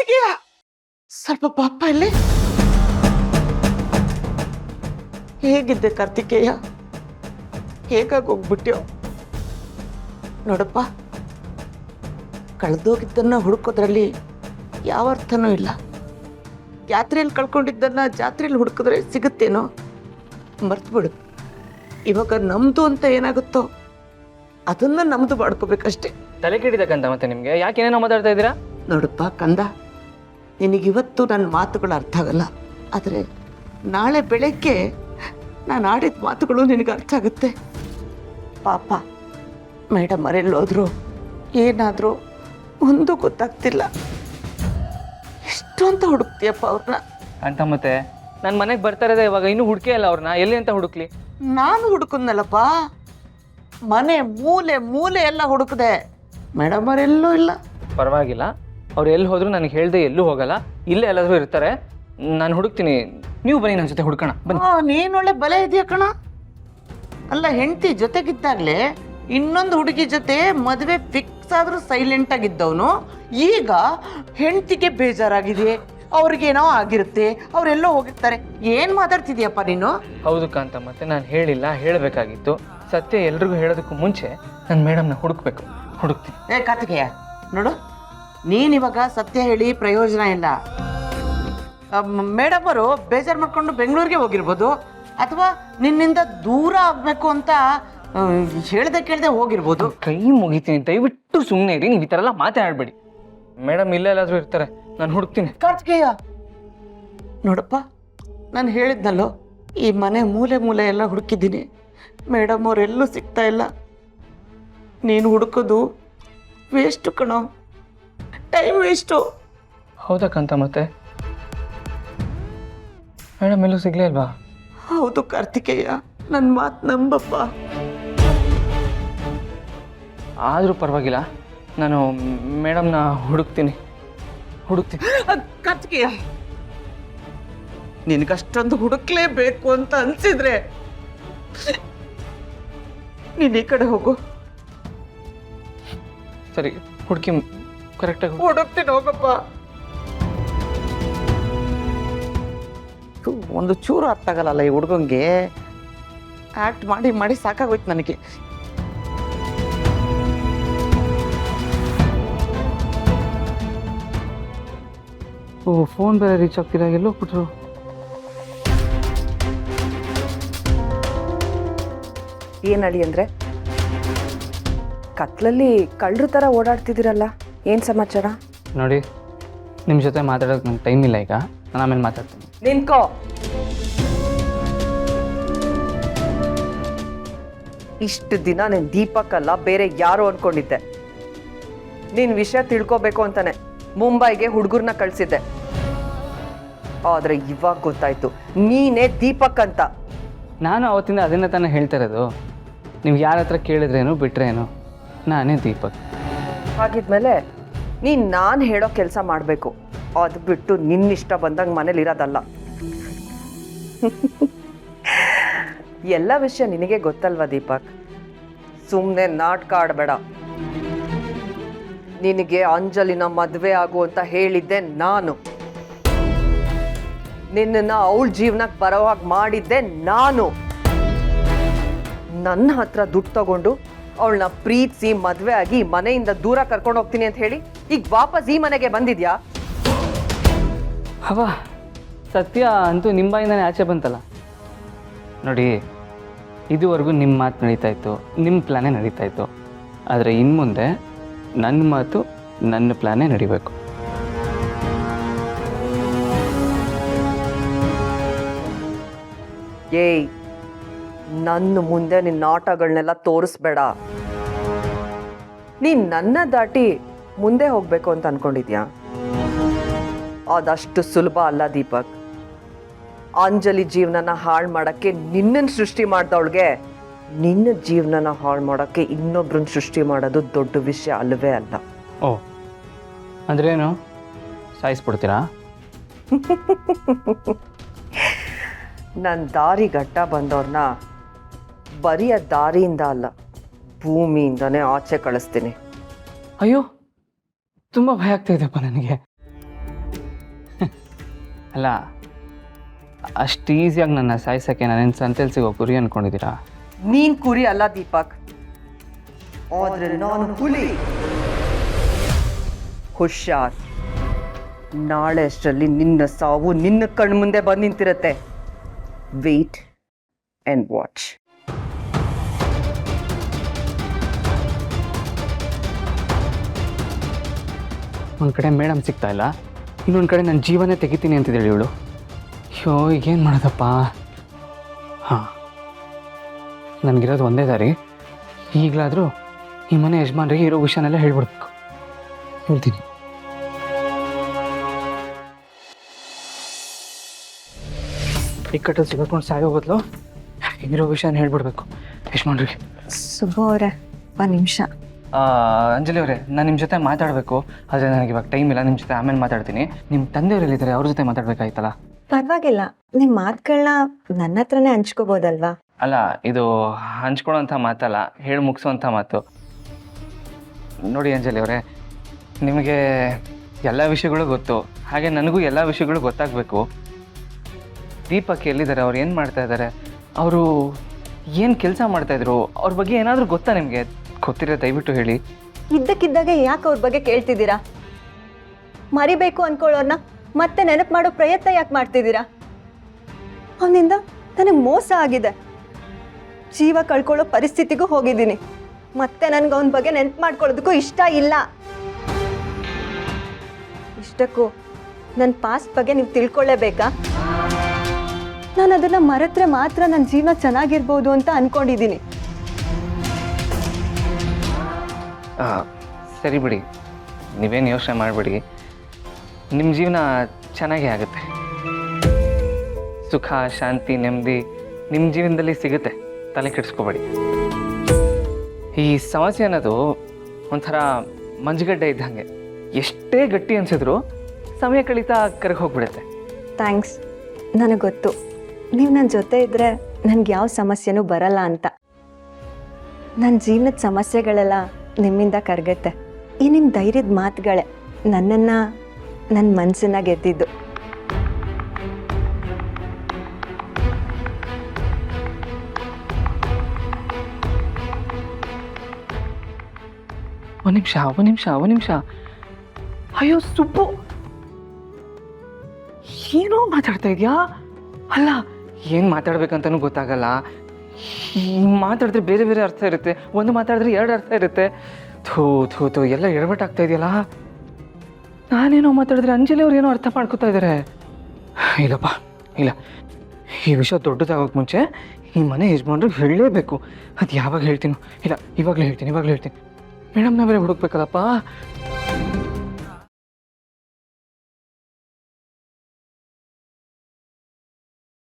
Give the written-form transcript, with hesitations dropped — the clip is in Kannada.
ಕಾರ್ತಿಕೇಯ, ಸ್ವಲ್ಪ ಪಾಪ ಇಲ್ಲಿ. ಹೇಗಿದ್ದೆ ಕಾರ್ತಿಕೇಯ? ಹೇಗಾಗಿ ಹೋಗ್ಬಿಟ್ಯೋ? ನೋಡಪ್ಪ, ಕಳೆದೋಗಿದ್ದನ್ನ ಹುಡುಕೋದ್ರಲ್ಲಿ ಯಾವ ಅರ್ಥನೂ ಇಲ್ಲ. ಯಾತ್ರೆಯಲ್ಲಿ ಕಳ್ಕೊಂಡಿದ್ದನ್ನ ಜಾತ್ರೆಯಲ್ಲಿ ಹುಡುಕಿದ್ರೆ ಸಿಗುತ್ತೇನೋ? ಮರ್ತ್ಬಿಡು. ಇವಾಗ ನಮ್ದು ಅಂತ ಏನಾಗುತ್ತೋ ಅದನ್ನ ನಮ್ದು ಮಾಡ್ಕೋಬೇಕಷ್ಟೇ. ತಲೆ ಕೆಡಿದಕ್ಕಂತ ಮತ್ತೆ ನಿಮ್ಗೆ ಯಾಕೇನೇನೋ ಮಾತಾಡ್ತಾ ಇದ್ದೀರಾ? ನೋಡಪ್ಪ ಕಂದ, ನಿನಗಿವತ್ತು ನನ್ನ ಮಾತುಗಳು ಅರ್ಥ ಆಗಲ್ಲ, ಆದರೆ ನಾಳೆ ಬೆಳಗ್ಗೆ ನಾನು ಆಡಿದ ಮಾತುಗಳು ನಿನಗೆ ಅರ್ಥ ಆಗುತ್ತೆ. ಪಾಪ ಮೇಡಮ್ ಮರೆಲ್ಲೋದ್ರು ಏನಾದರೂ ಒಂದು ಗೊತ್ತಾಗ್ತಿಲ್ಲ. ಎಷ್ಟು ಅಂತ ಹುಡುಕ್ತೀಯಪ್ಪ ಅವ್ರನ್ನ? ಅಂತ ಮತ್ತೆ ನನ್ನ ಮನೆಗೆ ಬರ್ತಾ ಇರೋದೇ ಇವಾಗ, ಇನ್ನೂ ಹುಡುಕೇ ಇಲ್ಲ ಅವ್ರನ್ನ. ಎಲ್ಲಿ ಅಂತ ಹುಡುಕ್ಲಿ? ನಾನು ಹುಡುಕುದ್ನಲ್ಲಪ್ಪ, ಮನೆ ಮೂಲೆ ಮೂಲೆ ಎಲ್ಲ ಹುಡುಕದೆ, ಮೇಡಮ್ ಅವರೆಲ್ಲೂ ಇಲ್ಲ. ಪರವಾಗಿಲ್ಲ, ಅವ್ರು ಎಲ್ಲಿ ಹೋದ್ರು ನನಗೆ ಹೇಳ್ದೆ ಎಲ್ಲೂ ಹೋಗಲ್ಲ, ಇಲ್ಲೇ ಎಲ್ಲಾದ್ರೂ ಇರ್ತಾರೆ. ನಾನು ಹುಡುಕ್ತೀನಿ, ನೀವು ಬನ್ನಿ ನನ್ನ ಜೊತೆ ಹುಡ್ಕೋಣ. ಬನ್ನಿ. ನೀನೊಳ್ಳೆ ಬಲೆ ಇದೆಯಾ ಕಣ. ಅಲ್ಲ, ಹೆಂಡತಿ ಜೊತೆಗಿದ್ದಾಗಲೇ ಇನ್ನೊಂದು ಹುಡುಗಿ ಜೊತೆ ಮದುವೆ ಫಿಕ್ಸ್ ಆದ್ರೂ ಸೈಲೆಂಟ್ ಆಗಿದ್ದವನು ಈಗ ಹೆಂಡತಿಗೆ ಬೇಜಾರಾಗಿದೆ, ಅವ್ರಿಗೇನೋ ಆಗಿರುತ್ತೆ, ಅವರೆಲ್ಲೋ ಹೋಗಿರ್ತಾರೆ. ಏನು ಮಾತಾಡ್ತಿದ್ಯಪ್ಪ ನೀನು? ಹೌದು ಕಾಂತ, ಮತ್ತೆ ನಾನು ಹೇಳಿಲ್ಲ, ಹೇಳಬೇಕಾಗಿತ್ತು. ಸತ್ಯ ಎಲ್ರಿಗೂ ಹೇಳೋದಕ್ಕೂ ಮುಂಚೆ ನನ್ನ ಮೇಡಮ್ನ ಹುಡುಕ್ಬೇಕು. ಹುಡುಕ್ತೀನಿ. ಕಾರ್ತಿಕೇಯ ನೋಡು, ನೀನಿವಾಗ ಸತ್ಯ ಹೇಳಿ ಪ್ರಯೋಜನ ಇಲ್ಲ. ಮೇಡಮ್ ಅವರು ಬೇಜಾರು ಮಾಡ್ಕೊಂಡು ಬೆಂಗಳೂರಿಗೆ ಹೋಗಿರ್ಬೋದು, ಅಥವಾ ನಿನ್ನಿಂದ ದೂರ ಆಗಬೇಕು ಅಂತ ಹೇಳ್ದೆ ಕೇಳ್ದೆ ಹೋಗಿರ್ಬೋದು. ಕೈ ಮುಗಿತೀನಿ, ದಯವಿಟ್ಟು ಸುಮ್ಮನೆ ಇರಿ. ನೀವು ಈ ಥರ ಎಲ್ಲ ಮಾತಾಡಬೇಡಿ. ಮೇಡಮ್ ಇಲ್ಲೇ ಎಲ್ಲಾದ್ರೂ ಇರ್ತಾರೆ, ನಾನು ಹುಡುಕ್ತೀನಿ. ಕಾರ್ತಿಕೇಯ ನೋಡಪ್ಪ, ನಾನು ಹೇಳಿದ್ನಲ್ಲೋ, ಈ ಮನೆ ಮೂಲೆ ಮೂಲೆ ಎಲ್ಲ ಹುಡುಕಿದ್ದೀನಿ, ಮೇಡಮ್ ಅವರೆಲ್ಲೂ ಸಿಗ್ತಾ ಇಲ್ಲ. ನೀನು ಹುಡುಕೋದು ವೇಸ್ಟು ಕಣೋ, ಟೈಮ್ ವೇಸ್ಟು. ಹೌದಕ್ಕಂತ ಮತ್ತೆ ಮೇಡಮ್ ಎಲ್ಲೂ ಸಿಗ್ಲೇ ಅಲ್ವಾ? ಹೌದು ಕಾರ್ತಿಕೇಯ, ನನ್ನ ಮಾತು ನಂಬಪ್ಪ. ಆದರೂ ಪರವಾಗಿಲ್ಲ, ನಾನು ಮೇಡಮ್ನ ಹುಡುಕ್ತೀನಿ. ಕಾರ್ತಿಕೇಯ, ನಿನಗಷ್ಟೊಂದು ಹುಡುಕ್ಲೇಬೇಕು ಅಂತ ಅನ್ಸಿದ್ರೆ ನೀನು ಈ ಕಡೆ ಹೋಗು. ಸರಿ, ಹುಡುಕಿ ಕರೆಕ್ಟಾಗಿ ಹುಡುಕ್ತೀನಿ, ಹೋಗಪ್ಪ. ಒಂದು ಚೂರು ಅರ್ಥ ಆಗಲ್ಲ ಈ ಹುಡುಗಂಗೆ. ಆ್ಯಕ್ಟ್ ಮಾಡಿ ಮಾಡಿ ಸಾಕಾಗೋಯ್ತು ನನಗೆ. ಓ, ಫೋನ್ ಬೇರೆ ರೀಚ್ ಆಗ್ತಿಲ್ಲ, ಎಲ್ಲೋ ಬಿಟ್ರು. ಏನಡಿ ಅಂದರೆ ಕತ್ಲಲ್ಲಿ ಕಳ್ಳರ ಥರ ಓಡಾಡ್ತಿದ್ದೀರಲ್ಲ, ಏನು ಸಮಾಚಾರ? ನೋಡಿ, ನಿಮ್ಮ ಜೊತೆ ಮಾತಾಡೋಕೆ ನಂಗೆ ಟೈಮ್ ಇಲ್ಲ ಈಗ, ನಾನು ಆಮೇಲೆ ಮಾತಾಡ್ತೀನಿ. ನಿನ್ಕೋ. ಇಷ್ಟು ದಿನ ನೀನು ದೀಪಕ್ ಅಲ್ಲ ಬೇರೆ ಯಾರು ಅನ್ಕೊಂಡಿದ್ದೆ. ನಿನ್ನ ವಿಷಯ ತಿಳ್ಕೊಬೇಕು ಅಂತಾನೆ ಮುಂಬೈಗೆ ಹುಡುಗರನ್ನ ಕಳಿಸಿದ್ದೆ. ಆದರೆ ಇವಾಗ ಗೊತ್ತಾಯ್ತು ನೀನೇ ದೀಪಕ್ ಅಂತ. ನಾನು ಅವತ್ತಿಂದ ಅದನ್ನ ತಾನೇ ಹೇಳ್ತಾ ಇರೋದು. ನೀವು ಯಾರ ಹತ್ರ ಕೇಳಿದ್ರೇನು ಬಿಟ್ರೇನು, ನಾನೇ ದೀಪಕ್. ಹಾಗಿದ್ಮೇಲೆ ನೀನು ನಾನು ಹೇಳೋ ಕೆಲಸ ಮಾಡಬೇಕು, ಅದು ಬಿಟ್ಟು ನಿನ್ನಿಷ್ಟ ಬಂದಂಗೆ ಮನೇಲಿ ಇರೋದಲ್ಲ. ಎಲ್ಲ ವಿಷಯ ನಿನಗೆ ಗೊತ್ತಲ್ವಾ ದೀಪಕ್? ಸುಮ್ಮನೆ ನಾಟಕ ಆಡಬೇಡ. ನಿನಗೆ ಅಂಜಲಿನ ಮದುವೆ ಆಗು ಅಂತ ಹೇಳಿದ್ದೆ ನಾನು. ನಿನ್ನನ್ನು ಅವಳ ಜೀವನಕ್ಕೆ ಬರೋ ಹಾಗೆ ಮಾಡಿದ್ದೆ ನಾನು. ನನ್ನ ಹತ್ರ ದುಡ್ಡು ತಗೊಂಡು ಅವಳನ್ನ ಪ್ರೀತಿಸಿ ಮದುವೆ ಆಗಿ ಮನೆಯಿಂದ ದೂರ ಕರ್ಕೊಂಡು ಹೋಗ್ತೀನಿ ಅಂತ ಹೇಳಿ ಈಗ ವಾಪಸ್ ಈ ಮನೆಗೆ ಬಂದಿದ್ಯಾ? ಹವಾ, ಸತ್ಯ ಅಂತೂ ನಿಮ್ಮ ಬಾಯಿಂದಾನೆ ಆಚೆ ಬಂತಲ್ಲ. ನೋಡಿ, ಇದುವರೆಗೂ ನಿಮ್ಮ ಮಾತು ನಡೀತಾ ಇತ್ತು, ನಿಮ್ಮ ಪ್ಲ್ಯಾನೇ ನಡೀತಾ ಇತ್ತು. ಆದರೆ ಇನ್ನು ಮುಂದೆ ನನ್ನ ಮಾತು, ನನ್ನ ಪ್ಲ್ಯಾನೇ ನಡಿಬೇಕು. ಏಯ್, ನನ್ನ ಮುಂದೆ ನಿನ್ನ ಆಟಗಳನ್ನೆಲ್ಲ ತೋರಿಸ್ಬೇಡ. ನೀನು ನನ್ನ ದಾಟಿ ಮುಂದೆ ಹೋಗಬೇಕು ಅಂತ ಅನ್ಕೊಂಡಿದ್ಯಾ? ಅದಷ್ಟು ಸುಲಭ ಅಲ್ಲ ದೀಪಕ್. ಅಂಜಲಿ ಜೀವನನ ಹಾಳು ಮಾಡೋಕ್ಕೆ ನಿನ್ನನ್ನು ಸೃಷ್ಟಿ ಮಾಡ್ದವಳಿಗೆ ನಿನ್ನ ಜೀವನನ ಹಾಳು ಮಾಡೋಕ್ಕೆ ಇನ್ನೊಬ್ರನ್ನ ಸೃಷ್ಟಿ ಮಾಡೋದು ದೊಡ್ಡ ವಿಷಯ ಅಲ್ಲವೇ ಅಲ್ಲ. ಓ, ಅಂದ್ರೇನು, ಸಾಯಿಸ್ಬಿಡ್ತೀರಾ? ನನ್ನ ದಾರಿ ಗಟ್ಟ ಬಂದವ್ರನ್ನ ಬರಿಯ ದಾರಿಯಿಂದ ಅಲ್ಲ, ಭೂಮಿಯಿಂದನೇ ಆಚೆ ಕಳಿಸ್ತೀನಿ. ಅಯ್ಯೋ, ತುಂಬ ಭಯ ಆಗ್ತಾ ಇದೆಯಪ್ಪ ನನಗೆ. ಅಲ್ಲ, ಅಷ್ಟು ಈಸಿಯಾಗಿ ನನ್ನ ಸಾಯಿಸೋಕ್ಕೆ ನಾನೇನು ಸಂತೆಯಲ್ಲಿ ಸಿಗೋ ಗುರಿ ಅಂದ್ಕೊಂಡಿದ್ದೀರಾ? ನೀನ್ ಕುರಿ ಅಲ್ಲ ದೀಪಕ್, ಆದ್ರೆ ನಾನು ಹುಲಿ. ಹುಷಾರ್, ನಾಳೆ ಅಷ್ಟರಲ್ಲಿ ನಿನ್ನ ಸಾವು ನಿನ್ನ ಕಣ್ಮುಂದೆ ಬಂದು ನಿಂತಿರತ್ತೆ. Wait and watch. ಒಂದು ಕಡೆ ಮೇಡಮ್ ಸಿಗ್ತಾ ಇಲ್ಲ, ಇನ್ನೊಂದು ಕಡೆ ನನ್ನ ಜೀವನೇ ತೆಗಿತೀನಿ ಅಂತಿದ್ದಾಳೆ ಇವಳು. ಅಯ್ಯೋ, ಈಗೇನು ಮಾಡೋದಪ್ಪ? ಹಾಂ, ನನಗಿರೋದು ಒಂದೇ ದಾರಿ. ಈಗಲಾದರೂ ಈ ಮನೆ ಯಜಮಾನ್ರಿಗೆ ಇರೋ ವಿಷಯನೆಲ್ಲ ಹೇಳ್ಬಿಡ್ಬೇಕು. ಹೇಳ್ತೀನಿ. ಇಕ್ಕಟ್ಟಲ್ಲಿ ಸಿಗಾಕೊಂಡು ಸಾಯೋ ಬದಲು ಇರೋ ವಿಷಯನ ಹೇಳ್ಬಿಡ್ಬೇಕು ಯಜಮಾನ್ರಿಗೆ. ಸುಬ್ಬು ಅವರೇ, ಒಂದು ನಿಮಿಷ. ಅಂಜಲಿ ಅವರೇ, ನಾನು ನಿಮ್ಮ ಜೊತೆ ಮಾತಾಡಬೇಕು, ಆದರೆ ನನಗೆ ಇವಾಗ ಟೈಮ್ ಇಲ್ಲ. ನಿಮ್ಮ ಜೊತೆ ಆಮೇಲೆ ಮಾತಾಡ್ತೀನಿ. ನಿಮ್ಮ ತಂದೆಯವರೆಲ್ಲಿದ್ದಾರೆ, ಅವ್ರ ಜೊತೆ ಮಾತಾಡಬೇಕಾಯ್ತಲ್ಲ? ಪರವಾಗಿಲ್ಲ, ನಿಮ್ಮ ಮಾತುಗಳನ್ನ ನನ್ನ ಹತ್ರನೇ ಹಂಚ್ಕೋಬೋದಲ್ವಾ? ಅಲ್ಲ, ಇದು ಹಂಚ್ಕೊಳ್ಳೋಂಥ ಮಾತಲ್ಲ, ಹೇಳಿ ಮುಗಿಸೋವಂಥ ಮಾತು. ನೋಡಿ ಅಂಜಲಿ ಅವರೇ, ನಿಮಗೆ ಎಲ್ಲ ವಿಷಯಗಳು ಗೊತ್ತು, ಹಾಗೆ ನನಗೂ ಎಲ್ಲ ವಿಷಯಗಳು ಗೊತ್ತಾಗಬೇಕು. ದೀಪಕ್ ಎಲ್ಲಿದ್ದಾರೆ, ಅವ್ರು ಏನು ಮಾಡ್ತಾ ಇದ್ದಾರೆ, ಅವರು ಏನು ಕೆಲಸ ಮಾಡ್ತಾಯಿದ್ರು, ಅವ್ರ ಬಗ್ಗೆ ಏನಾದರೂ ಗೊತ್ತಾ ನಿಮಗೆ? ಗೊತ್ತಿರೋ ದಯವಿಟ್ಟು ಹೇಳಿ. ಇದ್ದಕ್ಕಿದ್ದಾಗೆ ಯಾಕೆ ಅವ್ರ ಬಗ್ಗೆ ಕೇಳ್ತಿದ್ದೀರಾ? ಮರಿಬೇಕು ಅನ್ಕೊಳ್ಳೋರ್ನ ಮತ್ತೆ ನೆನಪು ಮಾಡೋ ಪ್ರಯತ್ನ ಯಾಕೆ ಮಾಡ್ತಿದ್ದೀರಾ? ಅವನಿಂದ ನನಗೆ ಮೋಸ ಆಗಿದೆ, ಜೀವ ಕಳ್ಕೊಳ್ಳೋ ಪರಿಸ್ಥಿತಿಗೂ ಹೋಗಿದ್ದೀನಿ. ಮತ್ತೆ ನನಗೆ ಅವನ ಬಗ್ಗೆ ನೆನಪು ಮಾಡ್ಕೊಳ್ಳೋದಕ್ಕೂ ಇಷ್ಟ ಇಲ್ಲ. ಇಷ್ಟಕ್ಕೂ ನನ್ನ ಪಾಸ್ಟ್ ಬಗ್ಗೆ ನೀವು ತಿಳ್ಕೊಳ್ಳೇಬೇಕಾ? ನಾನು ಅದನ್ನ ಮರೆತ್ರೆ ಮಾತ್ರ ನನ್ನ ಜೀವನ ಚೆನ್ನಾಗಿರ್ಬೋದು ಅಂತ ಅನ್ಕೊಂಡಿದ್ದೀನಿ. ಸರಿ ಬಿಡಿ, ನೀವೇನು ಯೋಚನೆ ಮಾಡಬೇಡಿ, ನಿಮ್ಮ ಜೀವನ ಚೆನ್ನಾಗೇ ಆಗುತ್ತೆ. ಸುಖ, ಶಾಂತಿ, ನೆಮ್ಮದಿ ನಿಮ್ಮ ಜೀವನದಲ್ಲಿ ಸಿಗುತ್ತೆ, ತಲೆ ಕೆಡಿಸ್ಕೋಬೇಡಿ. ಈ ಸಮಸ್ಯೆ ಅನ್ನೋದು ಒಂಥರ ಮಂಜುಗಡ್ಡೆ ಇದ್ದಂಗೆ, ಎಷ್ಟೇ ಗಟ್ಟಿ ಅನಿಸಿದ್ರು ಸಮಯ ಕಳೀತಾ ಕರಗಿ ಹೋಗ್ಬಿಡುತ್ತೆ. ಥ್ಯಾಂಕ್ಸ್, ನನಗೆ ಗೊತ್ತು ನೀವು ನನ್ನ ಜೊತೆ ಇದ್ದರೆ ನನಗೆ ಯಾವ ಸಮಸ್ಯೆನೂ ಬರಲ್ಲ ಅಂತ. ನನ್ನ ಜೀವನದ ಸಮಸ್ಯೆಗಳೆಲ್ಲ ನಿಮ್ಮಿಂದ ಕರಗತ್ತೆ. ಈ ನಿಮ್ಮ ಧೈರ್ಯದ ಮಾತುಗಳೇ ನನ್ನನ್ನು, ನನ್ನ ಮನಸ್ಸನ್ನ ಗೆದ್ದಿದ್ದು. ಒಂದು ನಿಮಿಷ. ಅಯ್ಯೋ ಸುಬ್ಬು, ಏನೋ ಮಾತಾಡ್ತಾ ಇದೆಯಾ? ಅಲ್ಲ, ಏನು ಮಾತಾಡ್ಬೇಕಂತನೂ ಗೊತ್ತಾಗಲ್ಲ. ಮಾತಾಡಿದ್ರೆ ಬೇರೆ ಬೇರೆ ಅರ್ಥ ಇರುತ್ತೆ, ಒಂದು ಮಾತಾಡಿದ್ರೆ ಎರಡು ಅರ್ಥ ಇರುತ್ತೆ. ಥೂ ಎಲ್ಲ ಎಡವಟ್ಟಾಗ್ತಾ ಇದೆಯಲ್ಲ. ನಾನೇನೋ ಮಾತಾಡಿದ್ರೆ ಅಂಜಲಿ ಅವ್ರು ಏನೋ ಅರ್ಥ ಮಾಡ್ಕೋತಾ ಇದ್ದಾರೆ. ಇಲ್ಲಪ್ಪ, ಇಲ್ಲ, ಈ ವಿಷಯ ದೊಡ್ಡದಾಗೋಕ್ಕೆ ಮುಂಚೆ ಈ ಮನೆ ಯಜಮಾನ್ರಿಗೆ ಹೇಳಲೇಬೇಕು. ಅದು ಯಾವಾಗ ಹೇಳ್ತೀನೋ? ಇಲ್ಲ, ಇವಾಗಲೇ ಹೇಳ್ತೀನಿ. ಮೇಡಮ್ನ ಬೇರೆ ಹುಡುಕ್ಬೇಕಲ್ಲಪ್ಪ.